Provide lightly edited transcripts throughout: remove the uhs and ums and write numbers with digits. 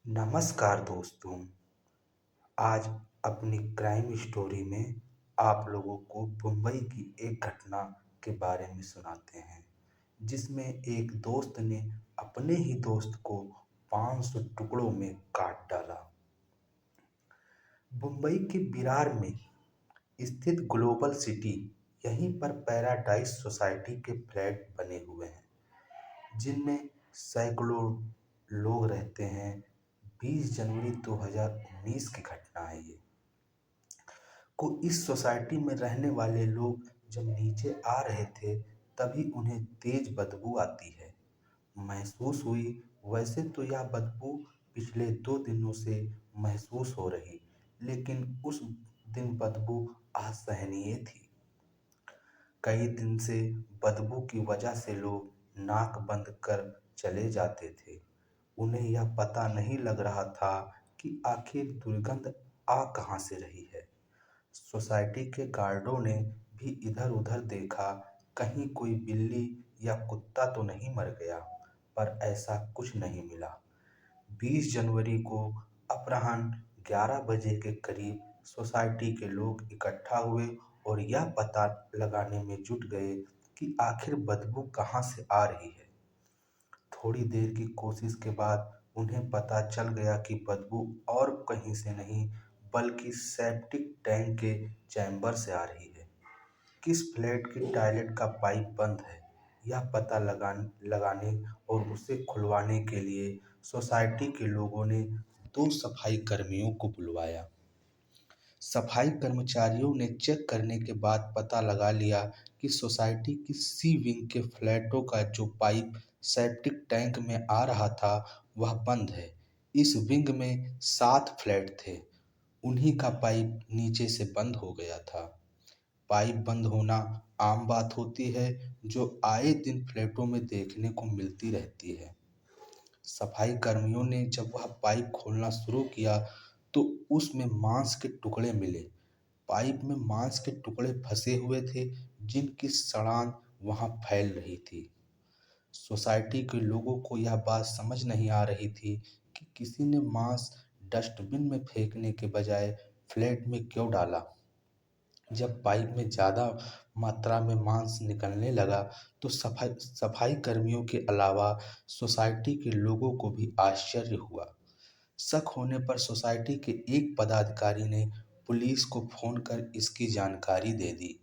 नमस्कार दोस्तों। आज अपनी क्राइम स्टोरी में आप लोगों को मुंबई की एक घटना के बारे में सुनाते हैं, जिसमें एक दोस्त ने अपने ही दोस्त को 500 टुकड़ों में काट डाला। मुंबई के विरार में स्थित ग्लोबल सिटी, यहीं पर पैराडाइज सोसाइटी के फ्लैट बने हुए हैं, जिनमें सैकड़ों लोग रहते हैं। 20 जनवरी 2019 की घटना है ये। इस सोसाइटी में रहने वाले लोग जब नीचे आ रहे थे, तभी उन्हें तेज बदबू आती है महसूस हुई। वैसे तो यह बदबू पिछले 2 दिनों से महसूस हो रही, लेकिन उस दिन बदबू असहनीय थी। कई दिन से बदबू की वजह से लोग नाक बंद कर चले जाते थे। उन्हें यह पता नहीं लग रहा था कि आखिर दुर्गंध आ कहाँ से रही है। सोसाइटी के गार्डों ने भी इधर उधर देखा, कहीं कोई बिल्ली या कुत्ता तो नहीं मर गया, पर ऐसा कुछ नहीं मिला। 20 जनवरी को अपराह्न 11 बजे के करीब सोसाइटी के लोग इकट्ठा हुए और यह पता लगाने में जुट गए कि आखिर बदबू कहाँ से आ रही है। थोड़ी देर की कोशिश के बाद उन्हें पता चल गया कि बदबू और कहीं से नहीं, बल्कि सेप्टिक टैंक के चैम्बर से आ रही है। किस फ्लैट की टॉयलेट का पाइप बंद है, यह पता लगाने और उसे खुलवाने के लिए सोसाइटी के लोगों ने 2 सफाई कर्मियों को बुलवाया। सफाई कर्मचारियों ने चेक करने के बाद पता लगा लिया कि सोसाइटी की सी विंग के फ्लैटों का जो पाइप सेप्टिक टैंक में आ रहा था, वह बंद है। इस विंग में 7 फ्लैट थे, उन्हीं का पाइप नीचे से बंद हो गया था। पाइप बंद होना आम बात होती है, जो आए दिन फ्लैटों में देखने को मिलती रहती है। सफाई कर्मियों ने जब वह पाइप खोलना शुरू किया, तो उसमें मांस के टुकड़े मिले। पाइप में मांस के टुकड़े फंसे हुए थे, जिनकी सड़ांध वहां फैल रही थी। सोसाइटी के लोगों को यह बात समझ नहीं आ रही थी कि किसी ने मांस डस्टबिन में फेंकने के बजाय फ्लैट में क्यों डाला। जब पाइप में ज़्यादा मात्रा में मांस निकलने लगा, तो सफाई सफाई कर्मियों के अलावा सोसाइटी के लोगों को भी आश्चर्य हुआ। शक होने पर सोसाइटी के एक पदाधिकारी ने पुलिस को फोन कर इसकी जानकारी दे दी।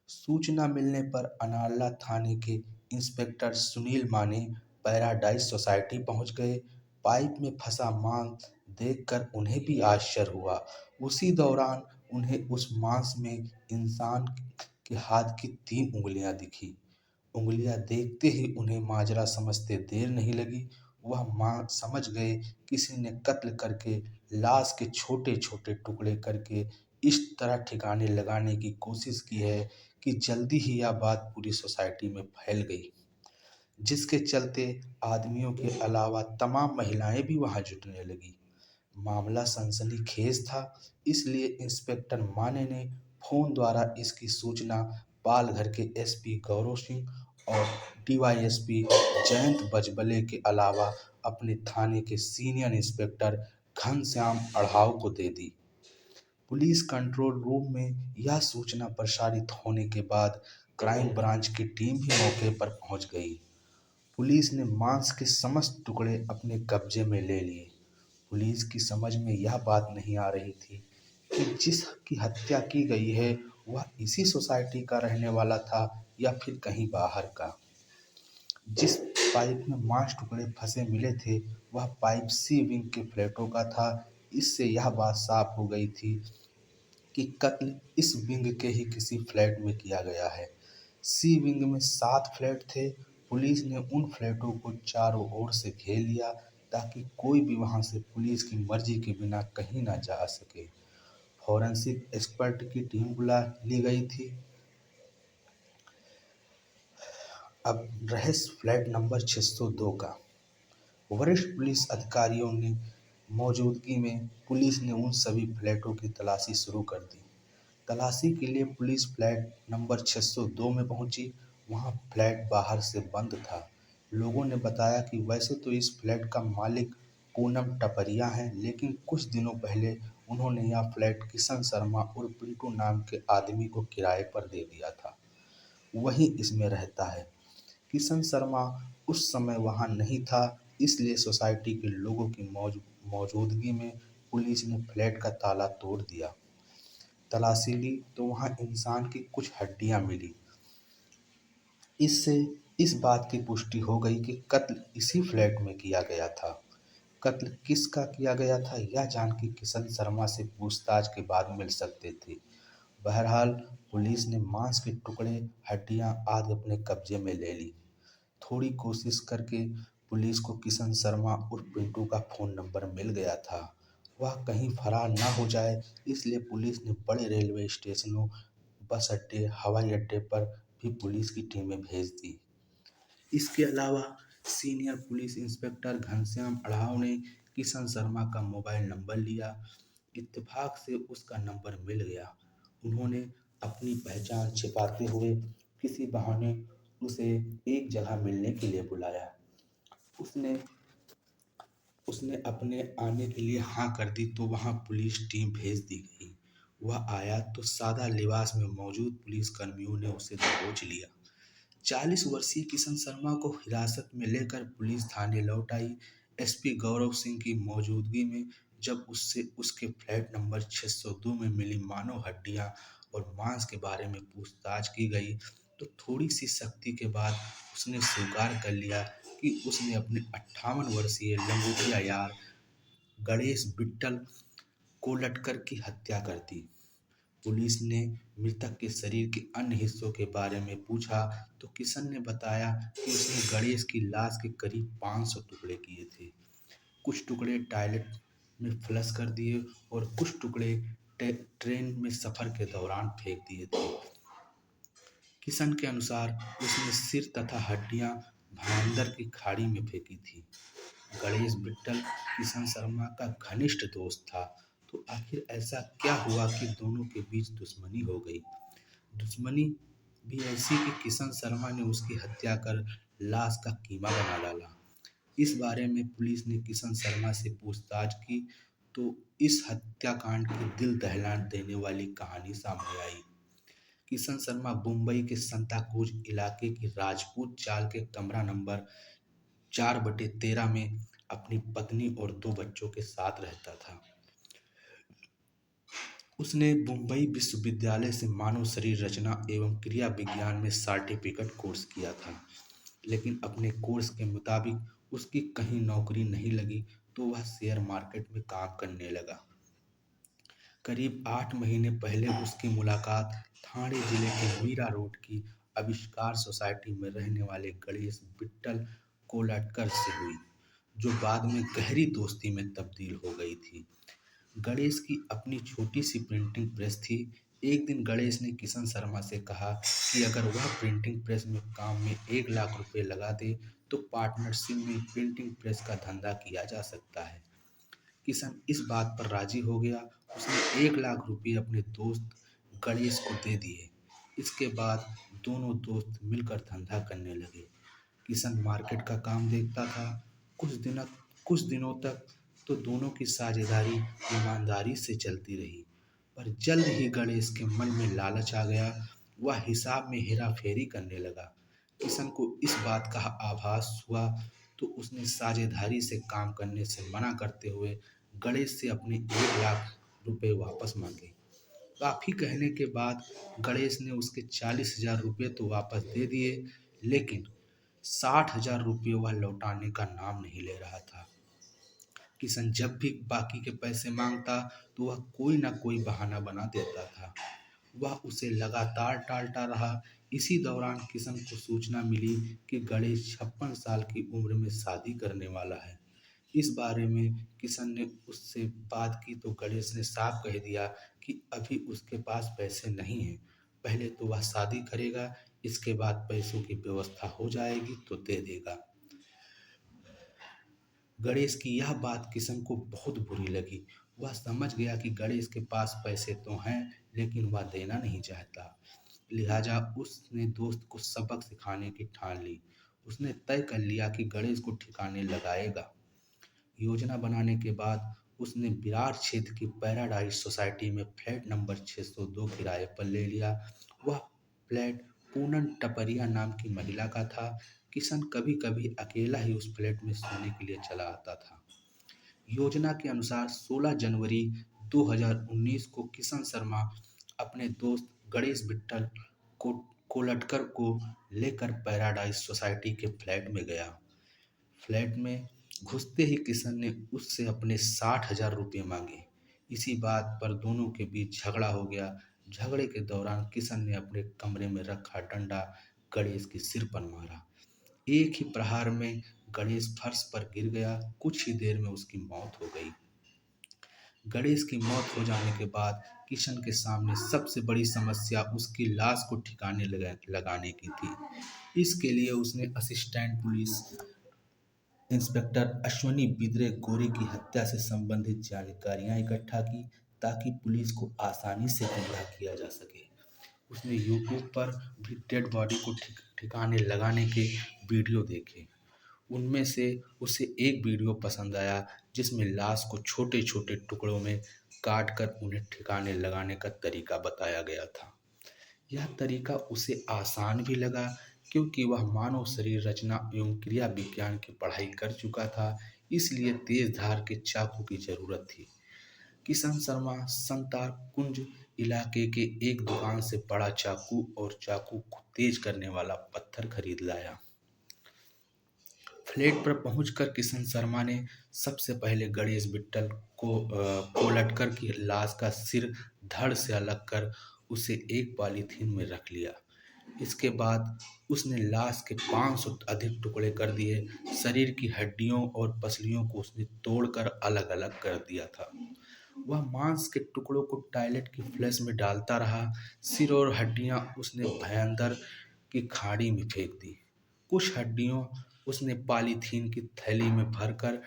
सूचना मिलने पर अनाला थाने के इंस्पेक्टर सुनील माने पैराडाइज सोसाइटी पहुंच गए। पाइप में फंसा मांस देखकर उन्हें भी आश्चर्य हुआ। उसी दौरान उन्हें उस मांस में इंसान के हाथ की 3 उंगलियां दिखी। उंगलियां देखते ही उन्हें माजरा समझते देर नहीं लगी। वह मां समझ गए किसी ने कत्ल करके लाश के छोटे छोटे टुकड़े करके इस तरह ठिकाने लगाने की कोशिश की है कि जल्दी ही यह बात पूरी सोसाइटी में फैल गई, जिसके चलते आदमियों के अलावा तमाम महिलाएं भी वहां जुटने लगी। मामला सनसनीखेज था, इसलिए इंस्पेक्टर माने ने फोन द्वारा इसकी सूचना पालघर के एसपी गौरव सिंह और डीवाईएसपी जयंत बजबले के अलावा अपने थाने के सीनियर इंस्पेक्टर घनश्याम अढ़ाव को दे दी। पुलिस कंट्रोल रूम में यह सूचना प्रसारित होने के बाद क्राइम ब्रांच की टीम भी मौके पर पहुंच गई। पुलिस ने मांस के समस्त टुकड़े अपने कब्जे में ले लिए। पुलिस की समझ में यह बात नहीं आ रही थी कि जिसकी हत्या की गई है, वह इसी सोसाइटी का रहने वाला था या फिर कहीं बाहर का। जिस पाइप में मांस टुकड़े फंसे मिले थे, वह पाइप सी विंग के फ्लैटों का था। इससे यह बात साफ हो गई थी कि कत्ल इस विंग के ही किसी फ्लैट में किया गया है। सी विंग में 7 फ्लैट थे। पुलिस ने उन फ्लैटों को चारों ओर से घेर लिया, ताकि कोई भी वहां से पुलिस की मर्जी के बिना कहीं ना जा सके। फॉरेंसिक एक्सपर्ट की टीम बुला ली गई थी। अब रहस्य फ्लैट नंबर 602 का। वरिष्ठ पुलिस अधिकारियों ने मौजूदगी में पुलिस ने उन सभी फ्लैटों की तलाशी शुरू कर दी। तलाशी के लिए पुलिस फ्लैट नंबर 602 में पहुंची। वहां फ्लैट बाहर से बंद था। लोगों ने बताया कि वैसे तो इस फ्लैट का मालिक पूनम टपरिया हैं, लेकिन कुछ दिनों पहले उन्होंने यह फ्लैट किशन शर्मा उर्फ पिंटू नाम के आदमी को किराए पर दे दिया था। वही इसमें रहता है। किशन शर्मा उस समय वहां नहीं था, इसलिए सोसाइटी के लोगों की मौजूदगी में पुलिस ने फ्लैट का ताला तोड़ दिया। तलाशी ली तो वहां इंसान की कुछ हड्डियां मिली। इससे इस बात की पुष्टि हो गई कि कत्ल इसी फ्लैट में किया गया था। कत्ल किसका किया गया था यह जान के किशन शर्मा से पूछताछ के बाद मिल सकते थे। बहरहाल पुलिस ने मांस के टुकड़े, हड्डियां आदि अपने कब्जे में ले ली। थोड़ी कोशिश करके पुलिस को किशन शर्मा उर्फ पिंटू का फ़ोन नंबर मिल गया था। वह कहीं फरार न हो जाए, इसलिए पुलिस ने बड़े रेलवे स्टेशनों, बस अड्डे, हवाई अड्डे पर भी पुलिस की टीमें भेज दी। इसके अलावा सीनियर पुलिस इंस्पेक्टर घनश्याम अढ़ाव ने किशन शर्मा का मोबाइल नंबर लिया। इत्तेफाक से उसका नंबर मिल गया। उन्होंने अपनी पहचान छिपाते हुए किसी बहाने उसे एक जगह मिलने के लिए बुलाया। उसने उसने अपने आने के लिए हाँ कर दी तो वहाँ पुलिस टीम भेज दी गई। वह आया तो सादा लिबास में मौजूद पुलिस कर्मियों ने उसे दबोच लिया। 40 वर्षीय किशन शर्मा को हिरासत में लेकर पुलिस थाने लौट आई। एसपी गौरव सिंह की मौजूदगी में जब उससे उसके फ्लैट नंबर 602 में मिली मानव हड्डियां और मांस के बारे में पूछताछ की गई तो थोड़ी सी सख्ती के बाद उसने स्वीकार कर लिया कि उसने अपने 58 वर्षीय लंगोटिया यार गणेश बिट्टल को लटकर की हत्या कर दी। पुलिस ने मृतक के शरीर के अन्य हिस्सों के बारे में पूछा तो किशन ने बताया कि उसने गणेश की लाश के करीब 500 टुकड़े किए थे। कुछ टुकड़े टॉयलेट में फ्लश कर दिए और कुछ टुकड़े ट्रेन में सफर के दौरान फेंक दिए थे। किशन के अनुसार उसने सिर तथा हड्डियां भावंदर की खाड़ी में फेंकी थी। गणेश बिट्टल किशन शर्मा का घनिष्ठ दोस्त था, तो आखिर ऐसा क्या हुआ कि दोनों के बीच दुश्मनी हो गई। दुश्मनी भी ऐसी कि किशन शर्मा ने उसकी हत्या कर लाश का कीमा बना डाला। इस बारे में पुलिस ने किशन शर्मा से पूछताछ की तो इस हत्याकांड की दिल दहला देने वाली कहानी सामने आई। किशन शर्मा मुंबई के संताक्रूज इलाके की राजपूत चाल के कमरा नंबर 4/13 में अपनी पत्नी और 2 बच्चों के साथ रहता था। उसने मुंबई विश्वविद्यालय से मानव शरीर रचना एवं क्रिया विज्ञान में सर्टिफिकेट कोर्स किया था, लेकिन अपने कोर्स के मुताबिक उसकी कहीं नौकरी नहीं लगी तो वह शेयर मार्केट में काम करने लगा। करीब 8 महीने पहले उसकी मुलाकात ठाणे जिले के मीरा रोड की आविष्कार सोसाइटी में रहने वाले गणेश बिट्टल कोलाटकर से हुई, जो बाद में गहरी दोस्ती में तब्दील हो गई थी। गणेश की अपनी छोटी सी प्रिंटिंग प्रेस थी। एक दिन गणेश ने किशन शर्मा से कहा कि अगर वह प्रिंटिंग प्रेस में काम में 1 लाख रुपए लगा दे तो पार्टनरशिप में प्रिंटिंग प्रेस का धंधा किया जा सकता है। किशन इस बात पर राजी हो गया। उसने 1 लाख रुपये अपने दोस्त गणेश को दे दिए। इसके बाद दोनों दोस्त मिलकर धंधा करने लगे। किशन मार्केट का काम देखता था। कुछ दिन कुछ दिनों तक तो दोनों की साझेदारी ईमानदारी से चलती रही, पर जल्द ही गणेश के मन में लालच आ गया। वह हिसाब में हेरा फेरी करने लगा। किशन को इस बात का आभास हुआ तो उसने साझेदारी से काम करने से मना करते हुए गणेश से अपने 1 लाख रुपए वापस मांगे। काफी कहने के बाद गणेश ने उसके 40,000 रुपये तो वापस दे दिए, लेकिन 60,000 रुपये वह लौटाने का नाम नहीं ले रहा था। किशन जब भी बाकी के पैसे मांगता तो वह कोई ना कोई बहाना बना देता था। वह उसे लगातार टालता रहा। इसी दौरान किशन को सूचना मिली कि गणेश 56 साल की उम्र में शादी करने वाला है। इस बारे में किशन ने उससे बात की तो गणेश ने साफ कह दिया कि अभी उसके पास पैसे नहीं हैं। पहले तो वह शादी करेगा, इसके बाद पैसों की व्यवस्था हो जाएगी तो दे देगा। गणेश की यह बात किशन को बहुत बुरी लगी। वह समझ गया कि गणेश के पास पैसे तो हैं, लेकिन वह देना नहीं चाहता। लिहाजा उसने दोस्त को सबक सिखाने की ठान ली। उसने तय कर लिया कि गणेश को ठिकाने लगाएगा। योजना बनाने के बाद उसने विराट क्षेत्र की पैराडाइज सोसाइटी में फ्लैट नंबर 602 किराए पर ले लिया। वह फ्लैट पूनम टपरिया नाम की महिला का था। किशन कभी कभी अकेला ही उस फ्लैट में सोने के लिए चला आता था। योजना के अनुसार 16 जनवरी 2019 को किशन शर्मा अपने दोस्त गणेश विट्ठल को कोलटकर को लेकर पैराडाइज सोसाइटी के फ्लैट में गया। फ्लैट में घुसते ही किशन ने उससे अपने 60,000 रुपये मांगे। इसी बात पर दोनों के बीच झगड़ा हो गया। झगड़े के दौरान किशन ने अपने कमरे में रखा डंडा गणेश के सिर पर मारा। एक ही प्रहार में गणेश फर्श पर गिर गया। कुछ ही देर में उसकी मौत हो गई। गणेश की मौत हो जाने के बाद किशन के सामने सबसे बड़ी समस्या उसकी लाश को ठिकाने लगाने की थी। इसके लिए उसने assistant police inspector Ashwani Bidre गोरे की हत्या से संबंधित जानकारियां इकट्ठा की, ताकि पुलिस को आसानी से गुमराह किया जा सके। उसने यूट्यूब पर भी डेड बॉडी को ठिकाने लगाने के वीडियो देखे। उनमें से उसे एक वीडियो पसंद आया, जिसमें लाश को छोटे छोटे टुकड़ों में काट कर उन्हें ठिकाने लगाने का तरीका बताया गया था। यह तरीका उसे आसान भी लगा, क्योंकि वह मानव शरीर रचना एवं क्रिया विज्ञान की पढ़ाई कर चुका था। इसलिए तेज धार के चाकू की जरूरत थी। किशन शर्मा संतार कुंज इलाके के एक दुकान से बड़ा चाकू और चाकू को तेज करने वाला पत्थर खरीद लाया। फ्लैट पर पहुंचकर किशन शर्मा ने सबसे पहले गणेश विट्ठल को लटकर की लाश का सिर धड़ से अलग कर उसे एक पॉलीथीन में रख लिया। इसके बाद उसने लाश के 500 अधिक टुकड़े कर दिए। शरीर की हड्डियों और पसलियों को उसने तोड़कर अलग अलग कर दिया था। वह मांस के टुकड़ों को टॉयलेट की फ्लश में डालता रहा। सिर और हड्डियां उसने भयंदर की खाड़ी में फेंक दी। कुछ हड्डियों उसने पॉलीथीन की थैली में भरकर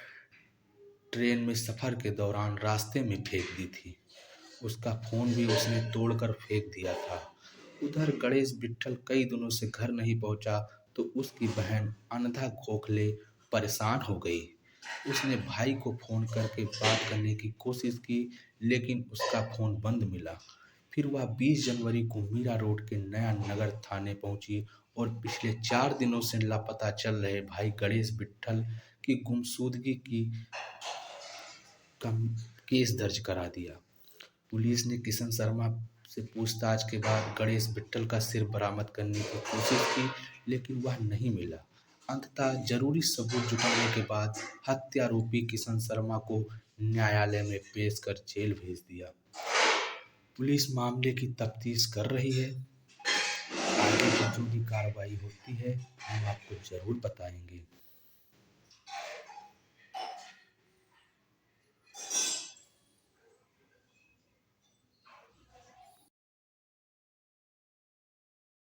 ट्रेन में सफर के दौरान रास्ते में फेंक दी थी। उसका फोन भी उसने तोड़कर फेंक दिया था। उधर गणेश विट्ठल कई दिनों से घर नहीं पहुंचा, तो उसकी बहन अनधा गोखले परेशान हो गई। उसने भाई को फोन करके बात करने की कोशिश की, लेकिन उसका फोन बंद मिला। फिर वह 20 जनवरी को मीरा रोड के नया नगर थाने पहुंची और पिछले 4 दिनों से लापता चल रहे भाई गणेश विट्ठल की गुमशुदगी की कम केस दर्ज करा दिया। पुलिस ने किशन शर्मा से पूछताछ के बाद गणेश विट्ठल का सिर बरामद करने की कोशिश की, लेकिन वह नहीं मिला। अंततः जरूरी सबूत जुटाने के बाद हत्यारोपी किशन शर्मा को न्यायालय में पेश कर जेल भेज दिया। पुलिस मामले की तफ्तीश कर रही है। आगे की जो भी कार्रवाई होती है हम आपको जरूर बताएंगे।